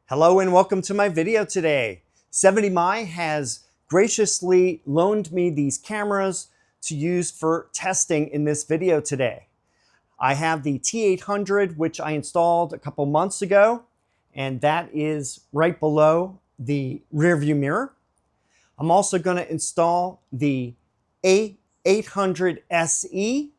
Hello and welcome to my video today. 70My has graciously loaned me these cameras to use for testing in this video today. I have the T800, which I installed a couple months ago, and that is right below the rear view mirror. I'm also going to install the A800 SE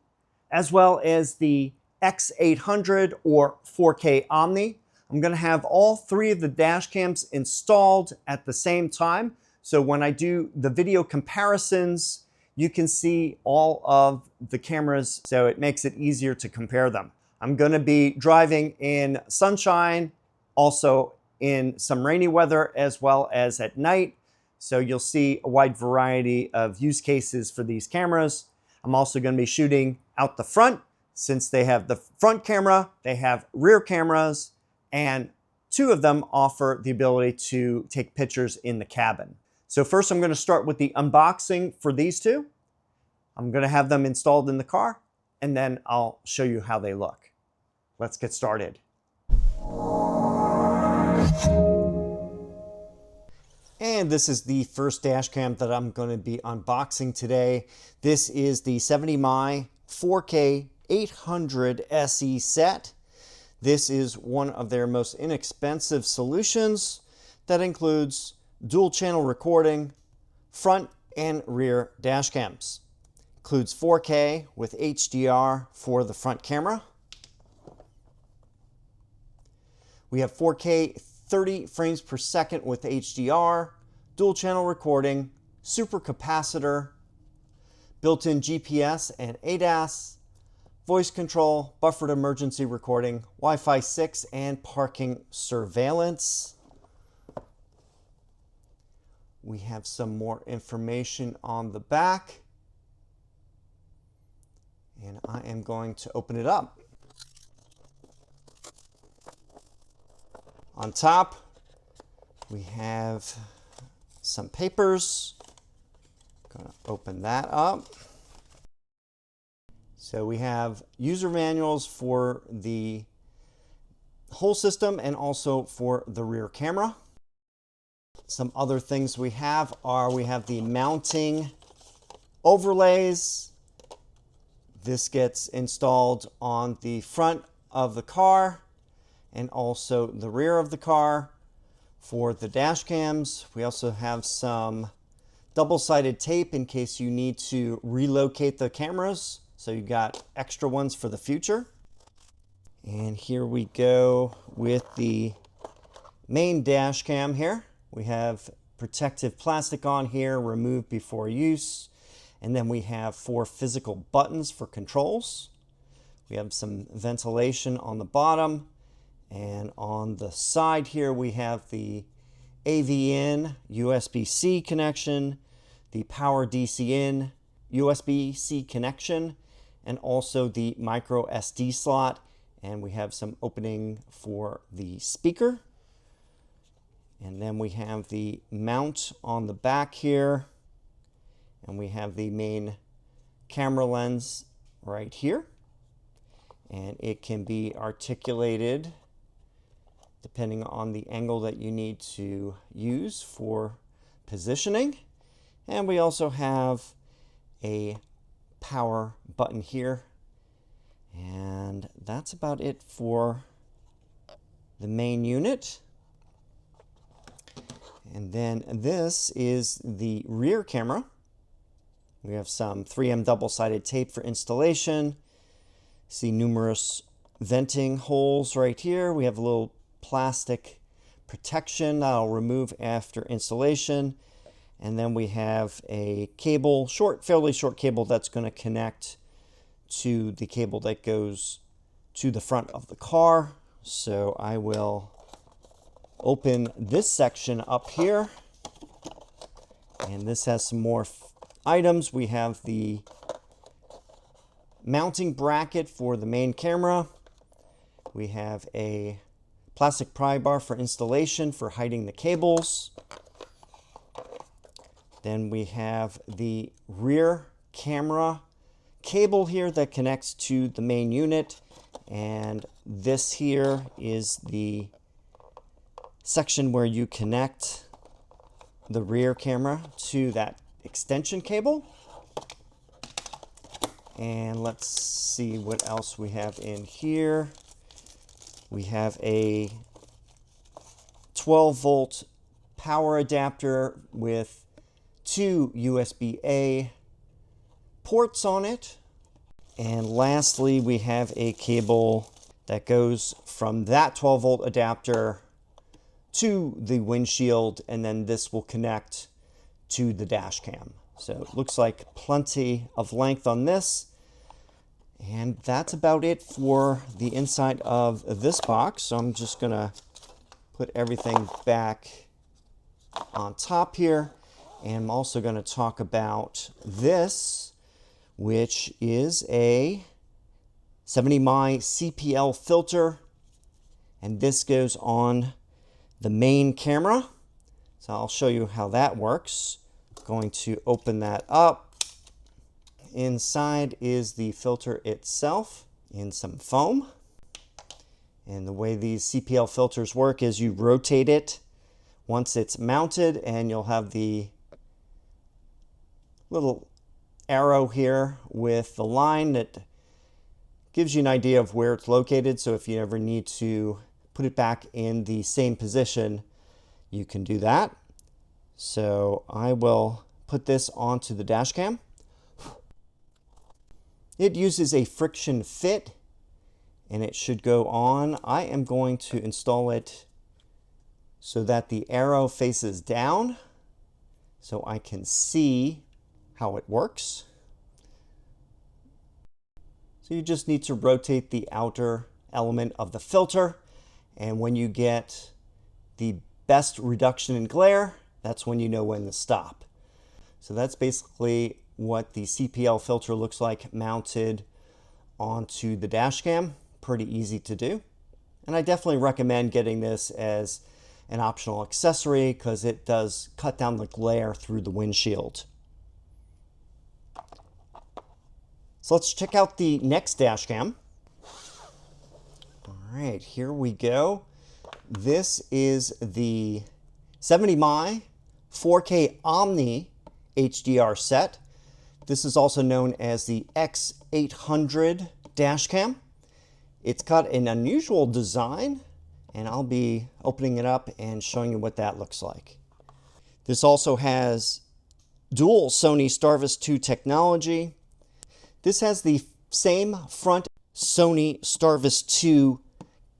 as well as the X800 or 4K Omni. I'm going to have all three of the dash cams installed at the same time. So when I do the video comparisons, you can see all of the cameras, so it makes it easier to compare them. I'm going to be driving in sunshine, also in some rainy weather, as well as at night. So you'll see a wide variety of use cases for these cameras. I'm also going to be shooting out the front. Since they have the front camera, they have rear cameras, and two of them offer the ability to take pictures in the cabin. So first I'm going to start with the unboxing for these two. I'm going to have them installed in the car, and then I'll show you how they look. Let's get started. And this is the first dash cam that I'm going to be unboxing today. This is the 70My 4K 800 SE set. This is one of their most inexpensive solutions that includes dual channel recording, front and rear dash cams. Includes 4K with HDR for the front camera. We have 4K 30 frames per second with HDR, dual channel recording, super capacitor, built-in GPS and ADAS, voice control, buffered emergency recording, Wi-Fi 6, and parking surveillance. We have some more information on the back, and I am going to open it up. On top, we have some papers. I'm going to open that up. So we have user manuals for the whole system and also for the rear camera. Some other things we have the mounting overlays. This gets installed on the front of the car and also the rear of the car for the dash cams. We also have some double-sided tape in case you need to relocate the cameras. So you got extra ones for the future. And here we go with the main dash cam here. We have protective plastic on here, remove before use. And then we have 4 physical buttons for controls. We have some ventilation on the bottom. And on the side here, we have the AV-in USB-C connection, the power DC-in USB-C connection, and also the micro SD slot, and we have some opening for the speaker. And then we have the mount on the back here, and we have the main camera lens right here, and it can be articulated depending on the angle that you need to use for positioning. And we also have a power button here, and that's about it for the main unit. And then this is the rear camera. We have some 3M double-sided tape for installation. See numerous venting holes right here. We have a little plastic protection that I'll remove after installation. And then we have a cable, fairly short cable that's going to connect to the cable that goes to the front of the car. So I will open this section up here. And this has some more items. We have the mounting bracket for the main camera. We have a plastic pry bar for installation for hiding the cables. Then we have the rear camera cable here that connects to the main unit, and this here is the section where you connect the rear camera to that extension cable. And let's see what else we have in here. We have a 12-volt power adapter with 2 USB-A ports on it. And lastly, we have a cable that goes from that 12-volt adapter to the windshield, and then this will connect to the dash cam. So it looks like plenty of length on this. And that's about it for the inside of this box. So I'm just going to put everything back on top here. And I'm also going to talk about this, which is a 70 mi CPL filter. And this goes on the main camera. So I'll show you how that works. I'm going to open that up. Inside is the filter itself in some foam. And the way these CPL filters work is you rotate it once it's mounted, and you'll have the little arrow here with the line that gives you an idea of where it's located. So if you ever need to put it back in the same position, you can do that. So I will put this onto the dash cam. It uses a friction fit, and it should go on. I am going to install it so that the arrow faces down so I can see how it works. So you just need to rotate the outer element of the filter, and when you get the best reduction in glare, that's when you know when to stop. So that's basically what the CPL filter looks like mounted onto the dash cam. Pretty easy to do. And I definitely recommend getting this as an optional accessory because it does cut down the glare through the windshield. So let's check out the next dash cam. All right, here we go. This is the 70 mi 4K Omni HDR set. This is also known as the X800 dash cam. It's got an unusual design, and I'll be opening it up and showing you what that looks like. This also has dual Sony Starvis 2 technology. This has the same front Sony Starvis 2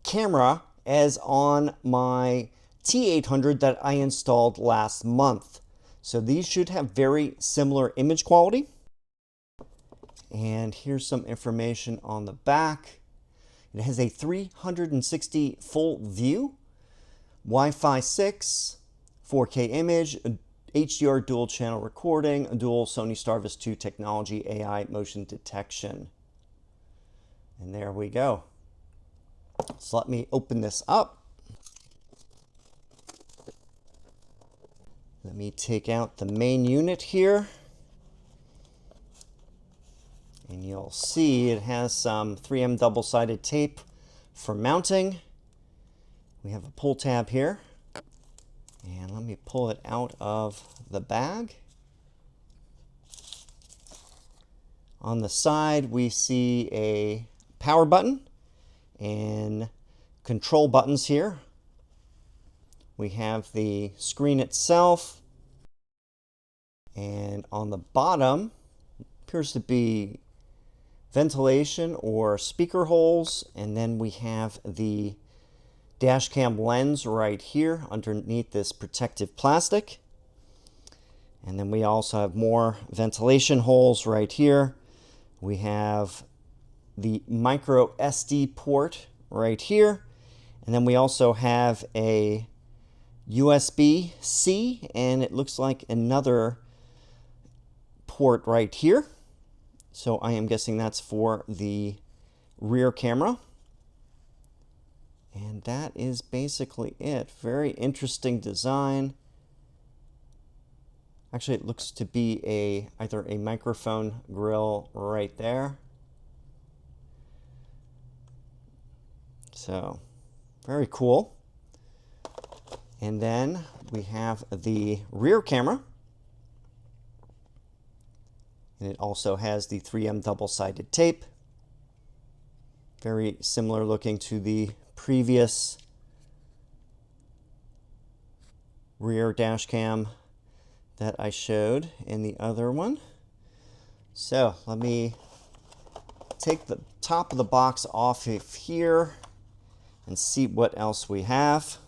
camera as on my T800 that I installed last month. So these should have very similar image quality. And here's some information on the back. It has a 360 full view, Wi-Fi 6, 4K image, HDR dual channel recording, a dual Sony Starvis 2 technology, AI motion detection. And there we go. So let me open this up. Let me take out the main unit here. And you'll see it has some 3M double-sided tape for mounting. We have a pull tab here. And let me pull it out of the bag. On the side, we see a power button and control buttons here. We have the screen itself. And on the bottom, appears to be ventilation or speaker holes, and then we have the dash cam lens right here underneath this protective plastic. And then we also have more ventilation holes right here. We have the micro SD port right here, and then we also have a USB-C, and it looks like another port right here. So I am guessing that's for the rear camera. And that is basically it. Very interesting design. Actually, it looks to be either a microphone grill right there. So, very cool. And then we have the rear camera. And it also has the 3M double-sided tape. Very similar looking to the previous rear dash cam that I showed in the other one. So let me take the top of the box off of here and see what else we have.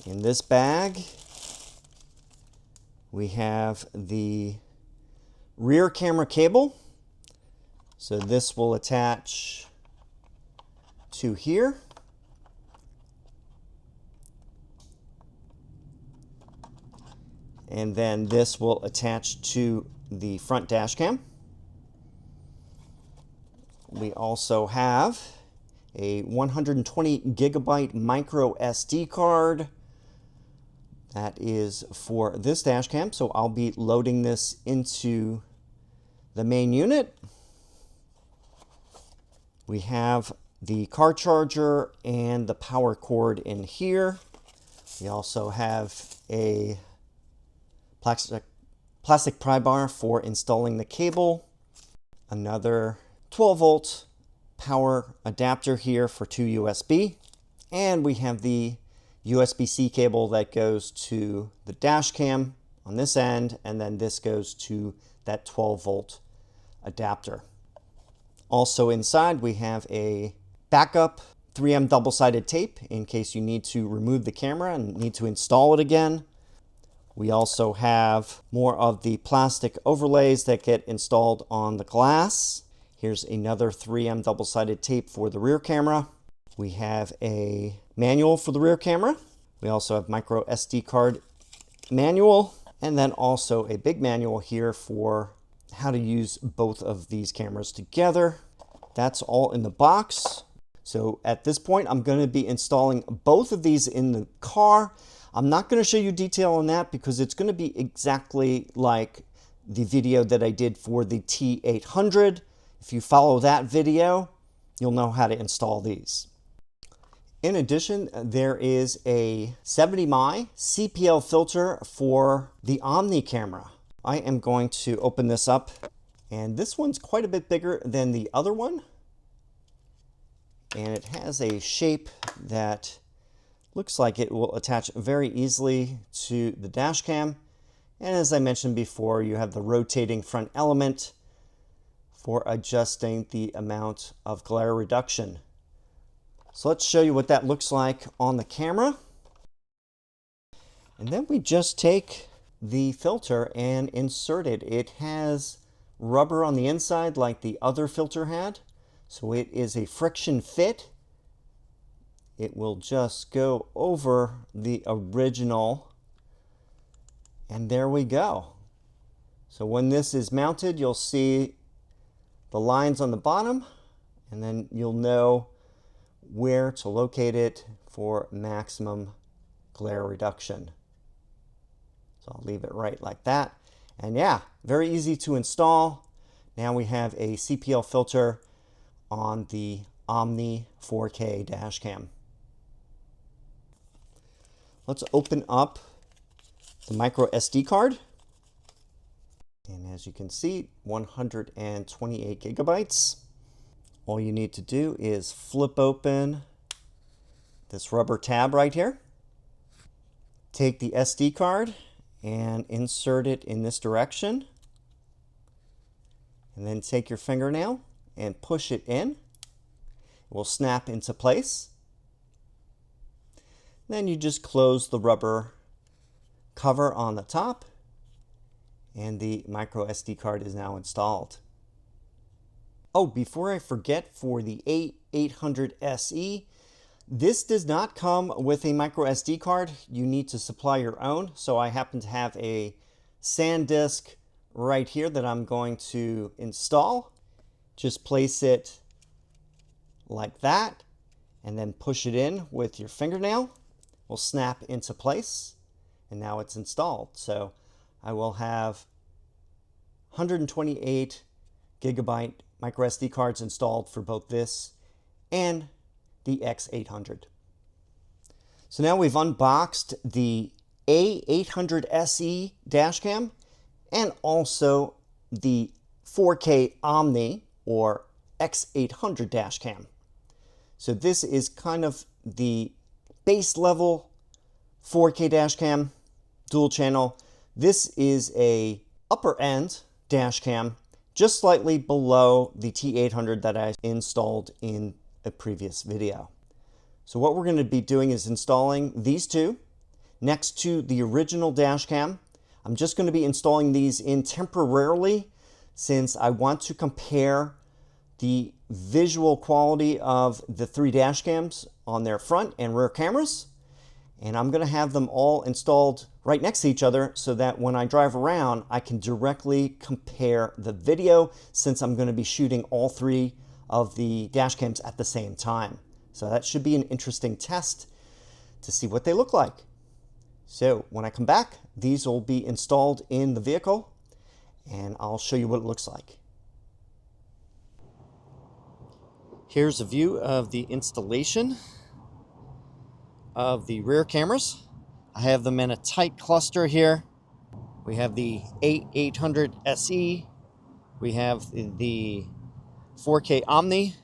In this bag, we have the rear camera cable. So this will attach to here. And then this will attach to the front dash cam. We also have a 120 gigabyte micro SD card. That is for this dash cam, so I'll be loading this into the main unit. We have the car charger and the power cord in here. We also have a plastic pry bar for installing the cable, another 12-volt power adapter here for 2 USB, and we have the USB-C cable that goes to the dash cam on this end, and then this goes to that 12-volt adapter. Also inside we have a backup 3M double-sided tape in case you need to remove the camera and need to install it again. We also have more of the plastic overlays that get installed on the glass. Here's another 3M double-sided tape for the rear camera. We have a manual for the rear camera. We also have micro SD card manual, and then also a big manual here for how to use both of these cameras together. That's all in the box. So at this point, I'm going to be installing both of these in the car. I'm not going to show you detail on that because it's going to be exactly like the video that I did for the T800. If you follow that video, you'll know how to install these. In addition, there is a 70 mAh CPL filter for the Omni camera. I am going to open this up, and this one's quite a bit bigger than the other one. And it has a shape that looks like it will attach very easily to the dash cam. And as I mentioned before, you have the rotating front element for adjusting the amount of glare reduction. So let's show you what that looks like on the camera. And then we just take the filter and insert it. It has rubber on the inside like the other filter had. So it is a friction fit. It will just go over the original, and there we go. So when this is mounted, you'll see the lines on the bottom, and then you'll know where to locate it for maximum glare reduction. So I'll leave it right like that. And yeah, very easy to install. Now we have a CPL filter on the Omni 4K dash cam. Let's open up the micro SD card. And as you can see, 128 gigabytes. All you need to do is flip open this rubber tab right here. Take the SD card and insert it in this direction. And then take your fingernail and push it in. It will snap into place. Then you just close the rubber cover on the top, and the micro SD card is now installed. Oh, before I forget, for the A800 SE, this does not come with a micro SD card. You need to supply your own. So I happen to have a SanDisk right here that I'm going to install. Just place it like that and then push it in with your fingernail. Will snap into place, and now it's installed. So I will have 128 gigabyte micro SD cards installed for both this and the X800. So now we've unboxed the A800 SE dashcam and also the 4K Omni or X800 dashcam. So this is kind of the base level 4K dashcam, dual channel. This is a upper end dashcam, just slightly below the T800 that I installed in a previous video. So what we're going to be doing is installing these two next to the original dashcam. I'm just going to be installing these in temporarily since I want to compare the visual quality of the three dashcams on their front and rear cameras. And I'm going to have them all installed right next to each other so that when I drive around, I can directly compare the video since I'm going to be shooting all three of the dashcams at the same time. So that should be an interesting test to see what they look like. So when I come back, these will be installed in the vehicle and I'll show you what it looks like. Here's a view of the installation of the rear cameras. I have them in a tight cluster here. We have the A800 SE, we have the 4K Omni,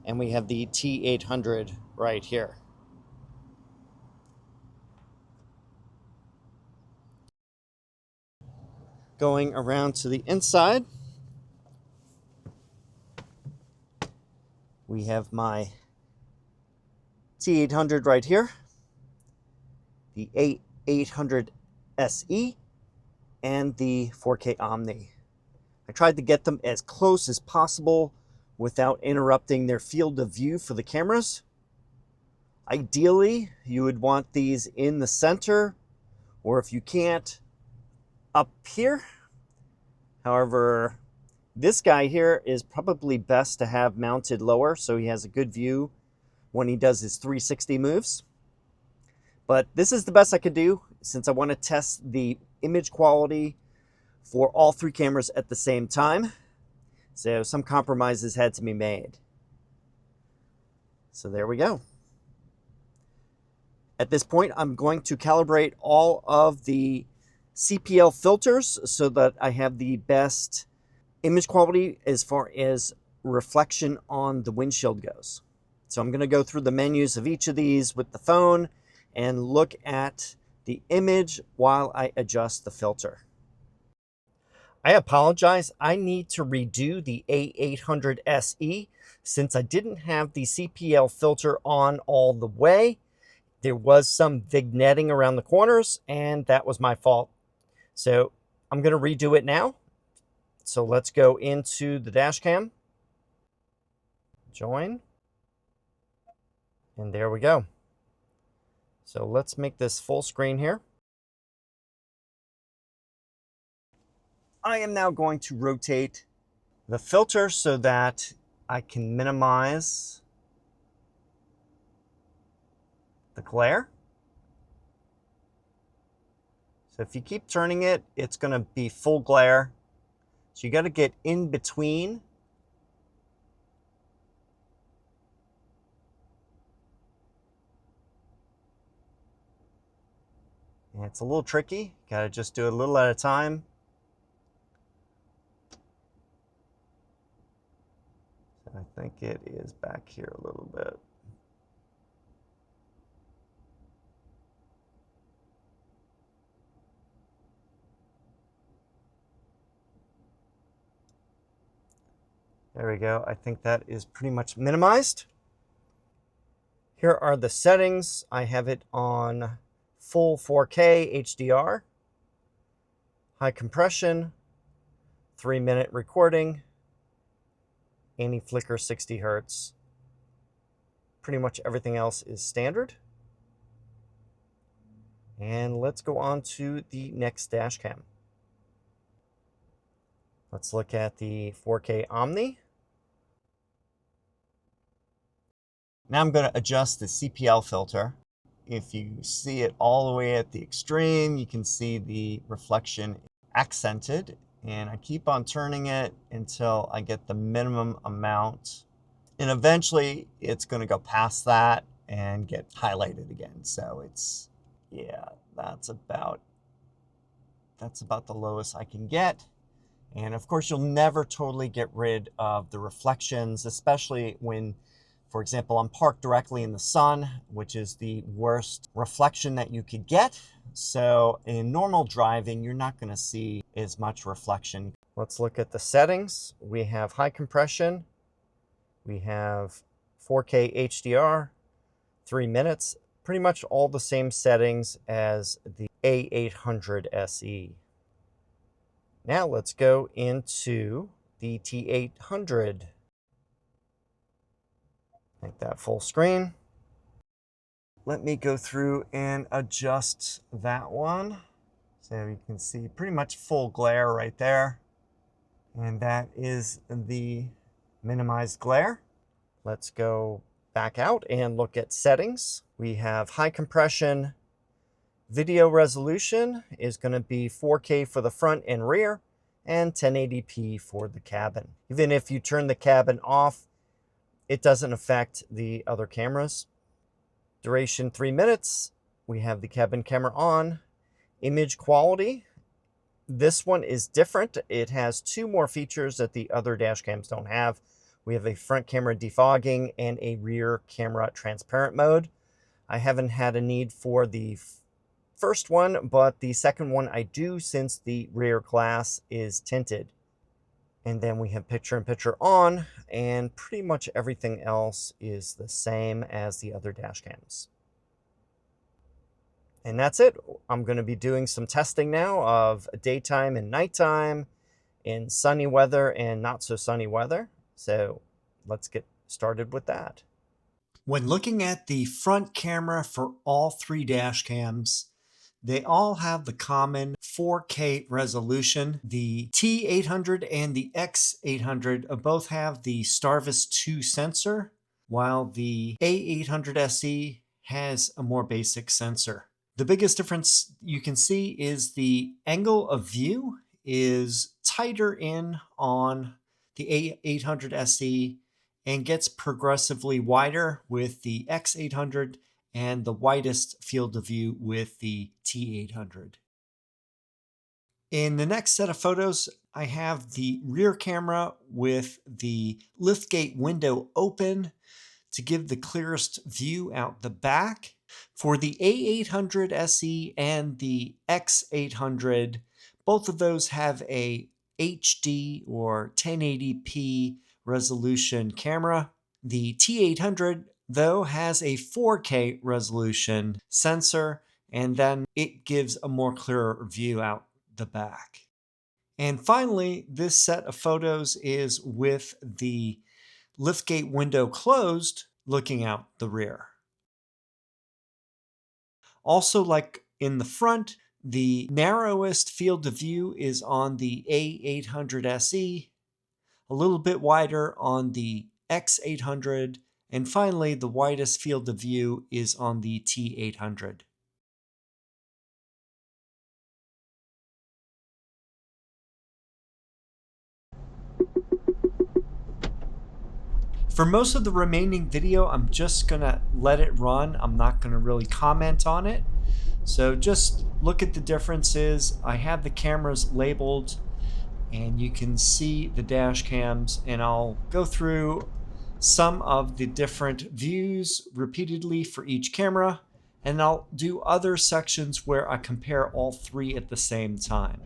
and we have the T800 right here. Going around to the inside, we have my T800 right here, the A800 SE, and the 4K Omni. I tried to get them as close as possible without interrupting their field of view for the cameras. Ideally, you would want these in the center, or if you can't, up here. However, this guy here is probably best to have mounted lower so he has a good view when he does his 360 moves. But this is the best I could do since I want to test the image quality for all three cameras at the same time. So some compromises had to be made. So there we go. At this point, I'm going to calibrate all of the CPL filters so that I have the best image quality as far as reflection on the windshield goes. So I'm going to go through the menus of each of these with the phone and look at the image while I adjust the filter. I apologize. I need to redo the A800 SE since I didn't have the CPL filter on all the way. There was some vignetting around the corners and that was my fault. So I'm going to redo it now. So let's go into the dash cam, join, and there we go. So let's make this full screen here. I am now going to rotate the filter so that I can minimize the glare. So if you keep turning it, it's going to be full glare. So you got to get in between. And it's a little tricky. Got to just do it a little at a time. So I think it is back here a little bit. There we go. I think that is pretty much minimized. Here are the settings. I have it on full 4K HDR, high compression, 3-minute recording, anti-flicker 60 Hertz. Pretty much everything else is standard. And let's go on to the next dash cam. Let's look at the 4K Omni. Now I'm going to adjust the CPL filter. If you see it all the way at the extreme, you can see the reflection accented. And I keep on turning it until I get the minimum amount. And eventually it's going to go past that and get highlighted again. So it's, yeah, that's about the lowest I can get. And of course, you'll never totally get rid of the reflections, especially when, for example, I'm parked directly in the sun, which is the worst reflection that you could get. So in normal driving, you're not going to see as much reflection. Let's look at the settings. We have high compression. We have 4K HDR, 3 minutes, pretty much all the same settings as the A800 SE. Now let's go into the T800. Make that full screen. Let me go through and adjust that one. So you can see pretty much full glare right there. And that is the minimized glare. Let's go back out and look at settings. We have high compression. Video resolution is going to be 4K for the front and rear and 1080p for the cabin. Even if you turn the cabin off, it doesn't affect the other cameras. Duration 3 minutes. We have the cabin camera on. Image quality. This one is different. It has 2 more features that the other dash cams don't have. We have a front camera defogging and a rear camera transparent mode. I haven't had a need for the first one, but the second one I do, since the rear glass is tinted. And then we have picture-in-picture on, and pretty much everything else is the same as the other dash cams. And that's it. I'm going to be doing some testing now of daytime and nighttime in sunny weather and not so sunny weather. So let's get started with that. When looking at the front camera for all 3 dash cams, they all have the common 4K resolution. The T800 and the X800 both have the Starvis 2 sensor, while the A800 SE has a more basic sensor. The biggest difference you can see is the angle of view is tighter in on the A800 SE and gets progressively wider with the X800 and the widest field of view with the T800. In the next set of photos, I have the rear camera with the liftgate window open to give the clearest view out the back. For the A800 SE and the X800, both of those have a HD or 1080p resolution camera. The T800, though, has a 4K resolution sensor, and then it gives a more clearer view out the back. And finally, this set of photos is with the liftgate window closed, looking out the rear. Also, like in the front, the narrowest field of view is on the A800 SE, a little bit wider on the X800, and finally the widest field of view is on the T800. For most of the remaining video, I'm just gonna let it run. I'm not gonna really comment on it. So just look at the differences. I have the cameras labeled and you can see the dash cams, and I'll go through some of the different views repeatedly for each camera, and I'll do other sections where I compare all 3 at the same time.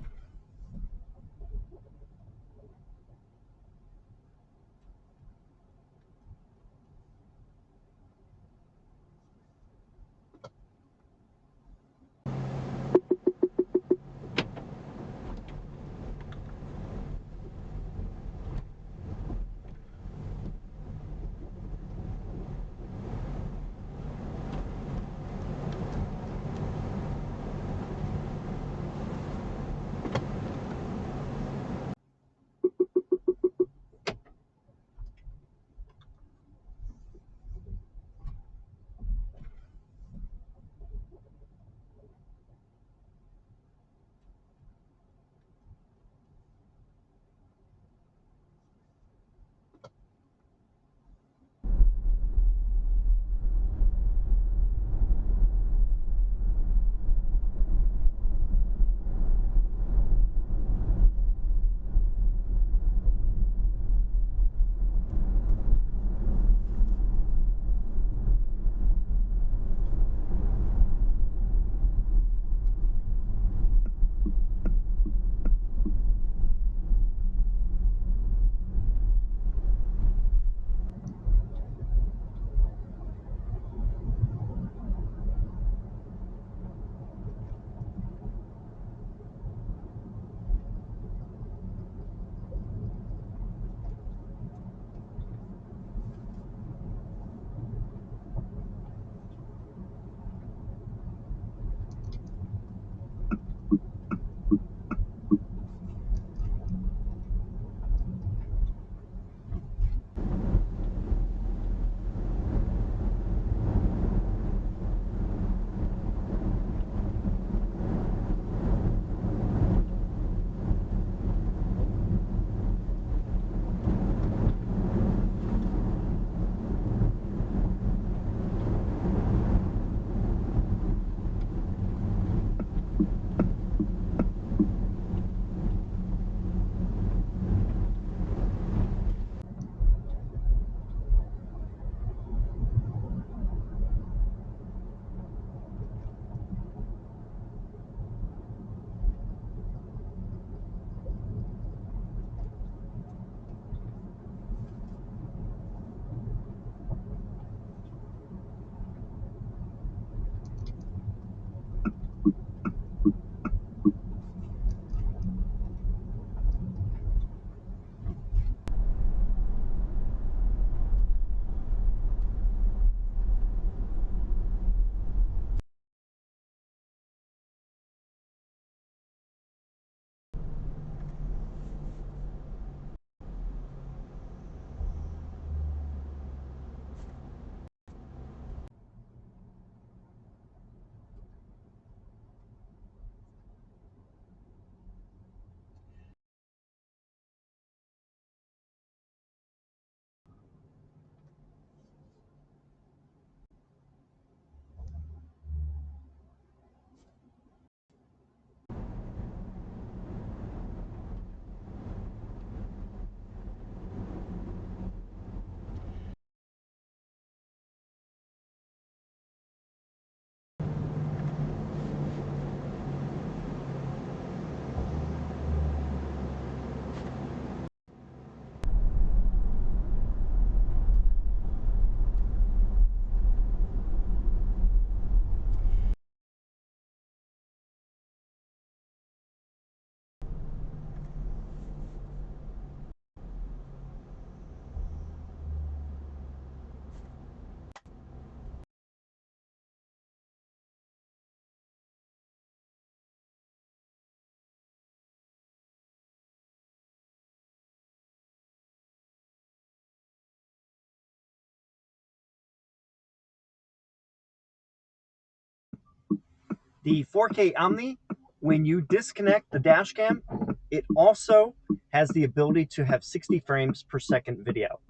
The 4K Omni, when you disconnect the dash cam, it also has the ability to have 60 frames per second video.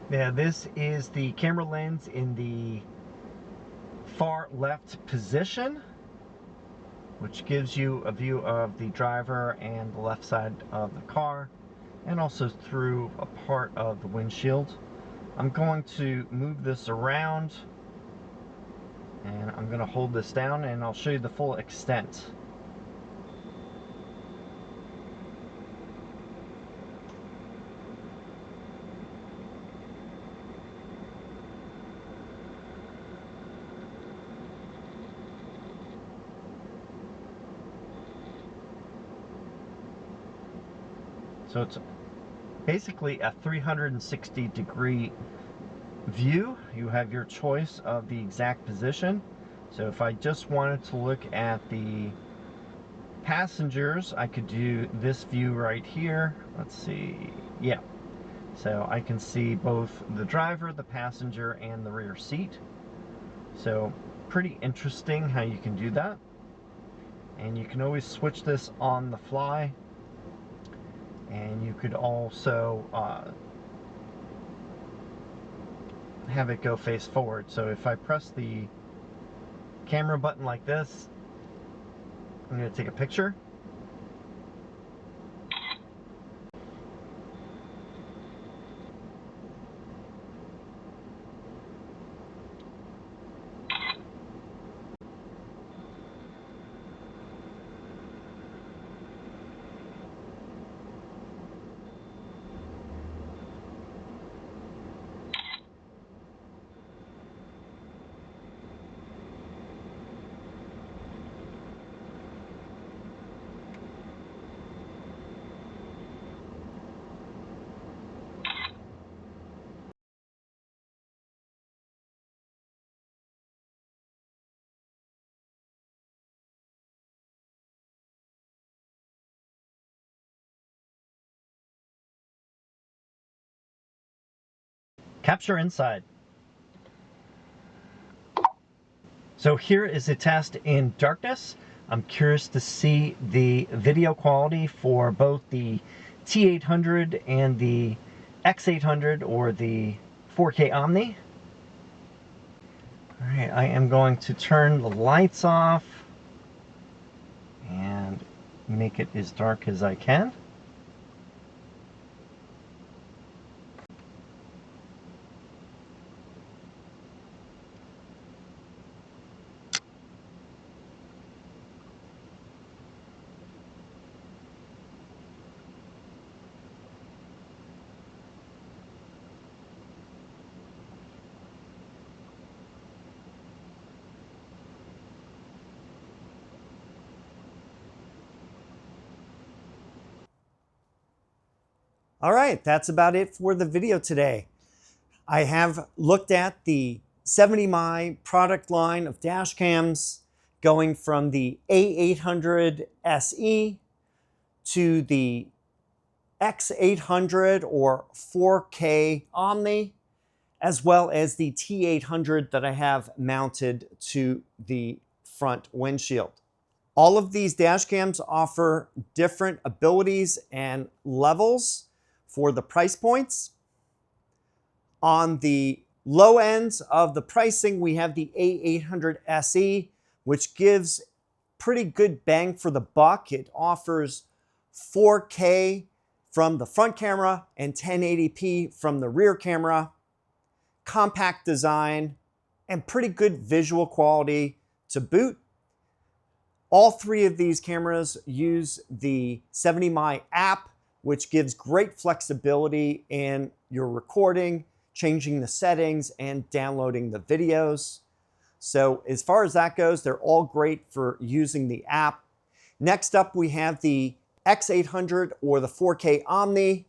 Yeah, this is the camera lens in the far left position, which gives you a view of the driver and the left side of the car, and also through a part of the windshield. I'm going to move this around, and I'm going to hold this down, and I'll show you the full extent. So it's basically a 360-degree view. You have your choice of the exact position. So if I just wanted to look at the passengers, I could do this view right here. Let's see. Yeah. So I can see both the driver, the passenger, and the rear seat. So pretty interesting how you can do that. And you can always switch this on the fly. And you could also have it go face forward. So if I press the camera button like this, I'm going to take a picture. Capture inside. So here is a test in darkness. I'm curious to see the video quality for both the T800 and the X800, or the 4K Omni. All right, I am going to turn the lights off and make it as dark as I can. All right, that's about it for the video today. I have looked at the 70mi product line of dash cams, going from the A800 SE to the X800 or 4K Omni, as well as the T800 that I have mounted to the front windshield. All of these dash cams offer different abilities and levels for the price points. On the low ends of the pricing, we have the A800 SE, which gives pretty good bang for the buck. It offers 4K from the front camera and 1080p from the rear camera, compact design, and pretty good visual quality to boot. All three of these cameras use the 70mi app, which gives great flexibility in your recording, changing the settings, and downloading the videos. So as far as that goes, they're all great for using the app. Next up, we have the X800 or the 4K Omni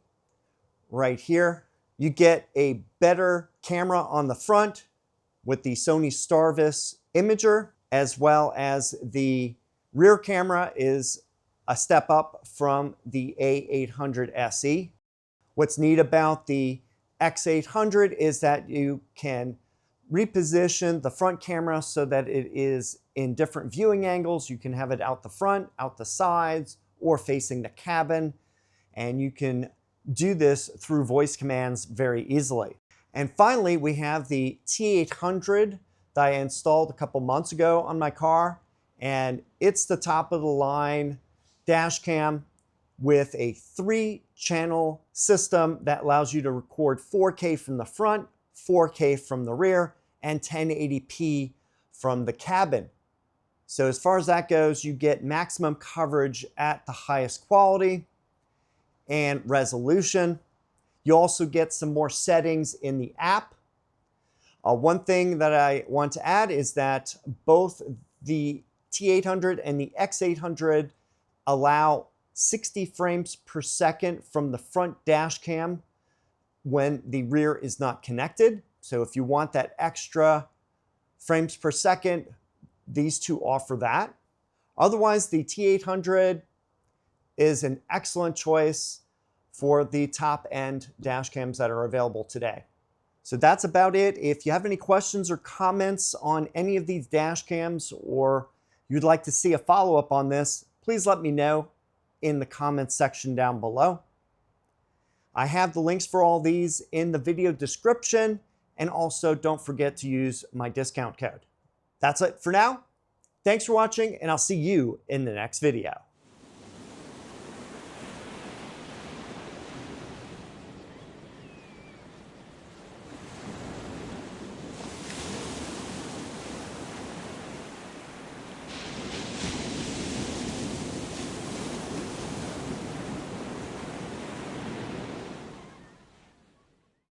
right here. You get a better camera on the front with the Sony Starvis imager, as well as the rear camera is a step up from the A800 SE. What's neat about the X800 is that you can reposition the front camera so that it is in different viewing angles. You can have it out the front, out the sides, or facing the cabin. And you can do this through voice commands very easily. And finally, we have the T800 that I installed a couple months ago on my car. And it's the top of the line dash cam with a 3-channel system that allows you to record 4K from the front, 4K from the rear, and 1080p from the cabin. So as far as that goes, you get maximum coverage at the highest quality and resolution. You also get some more settings in the app. One thing that I want to add is that both the T800 and the X800 allow 60 frames per second from the front dash cam when the rear is not connected. So if you want that extra frames per second, these two offer that. Otherwise, the T800 is an excellent choice for the top-end dash cams that are available today. So that's about it. If you have any questions or comments on any of these dash cams, or you'd like to see a follow-up on this, please let me know in the comments section down below. I have the links for all these in the video description, and also don't forget to use my discount code. That's it for now. Thanks for watching, and I'll see you in the next video.